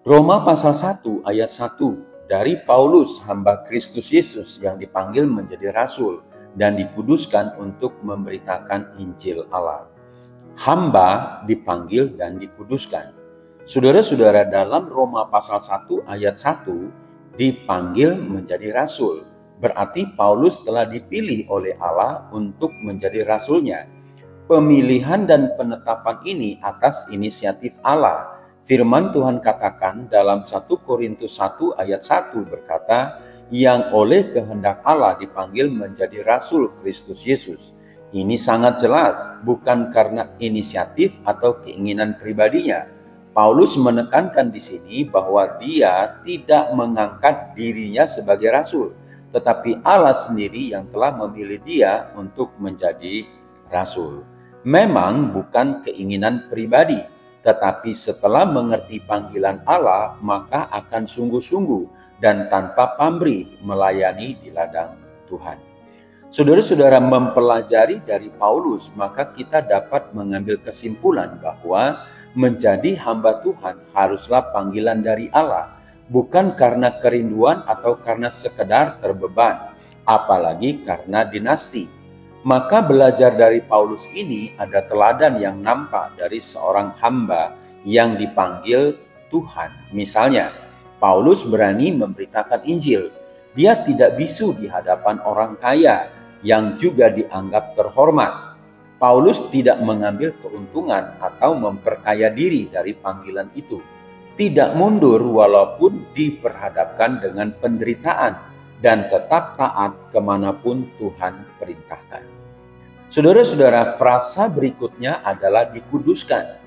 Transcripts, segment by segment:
Roma pasal 1 ayat 1, dari Paulus hamba Kristus Yesus yang dipanggil menjadi rasul dan dikuduskan untuk memberitakan Injil Allah. Hamba dipanggil dan dikuduskan. Saudara-saudara, dalam Roma pasal 1 ayat 1 dipanggil menjadi rasul. Berarti Paulus telah dipilih oleh Allah untuk menjadi rasulnya. Pemilihan dan penetapan ini atas inisiatif Allah. Firman Tuhan katakan dalam 1 Korintus 1 ayat 1 berkata, yang oleh kehendak Allah dipanggil menjadi rasul Kristus Yesus. Ini sangat jelas, bukan karena inisiatif atau keinginan pribadinya. Paulus menekankan di sini bahwa dia tidak mengangkat dirinya sebagai rasul, tetapi Allah sendiri yang telah memilih dia untuk menjadi rasul. Memang bukan keinginan pribadi, tetapi setelah mengerti panggilan Allah, maka akan sungguh-sungguh dan tanpa pamrih melayani di ladang Tuhan. Saudara-saudara, mempelajari dari Paulus, maka kita dapat mengambil kesimpulan bahwa menjadi hamba Tuhan haruslah panggilan dari Allah, bukan karena kerinduan atau karena sekedar terbeban, apalagi karena dinasti. Maka belajar dari Paulus ini ada teladan yang nampak dari seorang hamba yang dipanggil Tuhan. Misalnya, Paulus berani memberitakan Injil. Dia tidak bisu di hadapan orang kaya yang juga dianggap terhormat. Paulus tidak mengambil keuntungan atau memperkaya diri dari panggilan itu. Tidak mundur walaupun diperhadapkan dengan penderitaan dan tetap taat kemanapun Tuhan perintahkan. Saudara-saudara, frasa berikutnya adalah dikuduskan,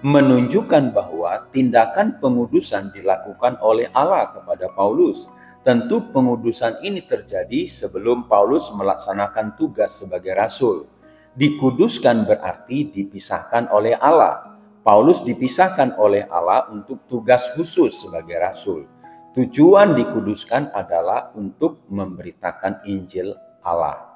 menunjukkan bahwa tindakan pengudusan dilakukan oleh Allah kepada Paulus. Tentu pengudusan ini terjadi sebelum Paulus melaksanakan tugas sebagai rasul. Dikuduskan berarti dipisahkan oleh Allah. Paulus dipisahkan oleh Allah untuk tugas khusus sebagai rasul. Tujuan dikuduskan adalah untuk memberitakan Injil Allah.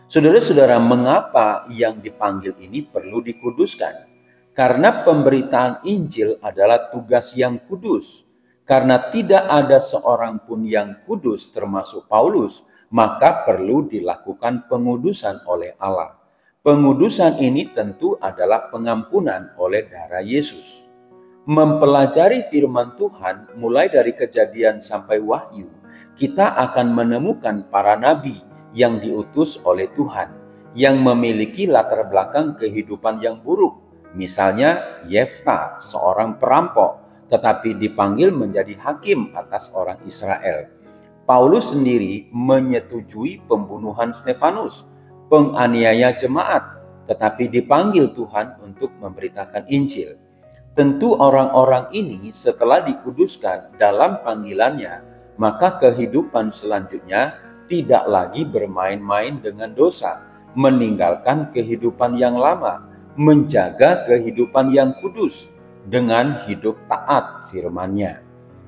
Saudara-saudara, mengapa yang dipanggil ini perlu dikuduskan? Karena pemberitaan Injil adalah tugas yang kudus. Karena tidak ada seorang pun yang kudus termasuk Paulus, maka perlu dilakukan pengudusan oleh Allah. Pengudusan ini tentu adalah pengampunan oleh darah Yesus. Mempelajari firman Tuhan mulai dari Kejadian sampai Wahyu, kita akan menemukan para nabi yang diutus oleh Tuhan, yang memiliki latar belakang kehidupan yang buruk. Misalnya Yefta, seorang perampok, tetapi dipanggil menjadi hakim atas orang Israel. Paulus sendiri menyetujui pembunuhan Stefanus, penganiaya jemaat, tetapi dipanggil Tuhan untuk memberitakan Injil. Tentu orang-orang ini setelah dikuduskan dalam panggilannya, maka kehidupan selanjutnya tidak lagi bermain-main dengan dosa, meninggalkan kehidupan yang lama, menjaga kehidupan yang kudus dengan hidup taat firman-Nya.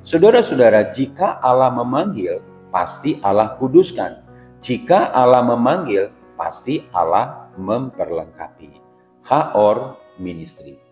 Saudara-saudara, jika Allah memanggil, pasti Allah kuduskan. Jika Allah memanggil, pasti Allah memperlengkapi. Haor Ministry.